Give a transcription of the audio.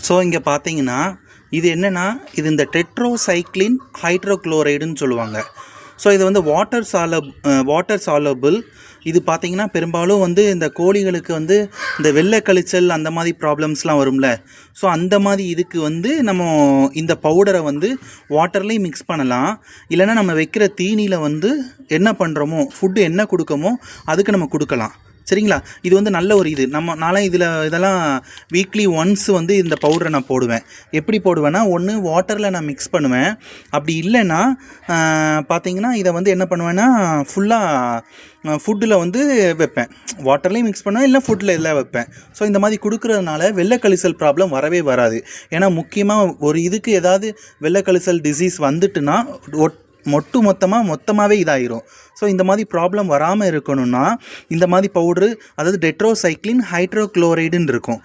So இங்கே பார்த்தீங்கன்னா இது என்னென்னா இது இந்த டெட்ரோசைக்ளின் ஹைட்ரோக்ளோரைடுன்னு சொல்லுவாங்க. ஸோ இது வந்து வாட்டர் சாலபிள். இது பார்த்திங்கன்னா பெரும்பாலும் வந்து இந்த கோழிகளுக்கு வந்து இந்த வெள்ளை கழிச்சல் அந்த மாதிரி ப்ராப்ளம்ஸ்லாம் வரும்ல. ஸோ அந்த மாதிரி இதுக்கு வந்து நம்ம இந்த பவுடரை வந்து வாட்டர்லேயும் மிக்ஸ் பண்ணலாம். இல்லைனா நம்ம வைக்கிற தீனியில் வந்து என்ன பண்ணுறோமோ ஃபுட்டு என்ன கொடுக்கமோ அதுக்கு நம்ம கொடுக்கலாம். சரிங்களா? இது வந்து நல்ல ஒரு இது நான்லாம் இதெல்லாம் வீக்லி ஒன்ஸ் வந்து இந்த பவுடரை நான் போடுவேன். எப்படி போடுவேன்னா, ஒன்று வாட்டரில் நான் மிக்ஸ் பண்ணுவேன். அப்படி இல்லைன்னா பார்த்தீங்கன்னா இதை வந்து என்ன பண்ணுவேன்னா ஃபுல்லாக ஃபுட்டில் வந்து வைப்பேன். வாட்டர்லேயும் மிக்ஸ் பண்ணுவேன், இல்லை ஃபுட்டில் எல்லாம் வைப்பேன். ஸோ இந்த மாதிரி கொடுக்குறதுனால வெள்ளை கழிசல் ப்ராப்ளம் வரவே வராது. ஏன்னா முக்கியமாக ஒரு இதுக்கு ஏதாவது வெள்ளை கழிசல் டிசீஸ் வந்துட்டுன்னா மொத்தமாகவே இதாயிரும். ஸோ இந்த மாதிரி ப்ராப்ளம் வராமல் இருக்கணும்னா இந்த மாதிரி பவுட்ரு, அதாவது டெட்ரோசைக்ளின் ஹைட்ரோக்ளோரைடுன்னு இருக்கும்.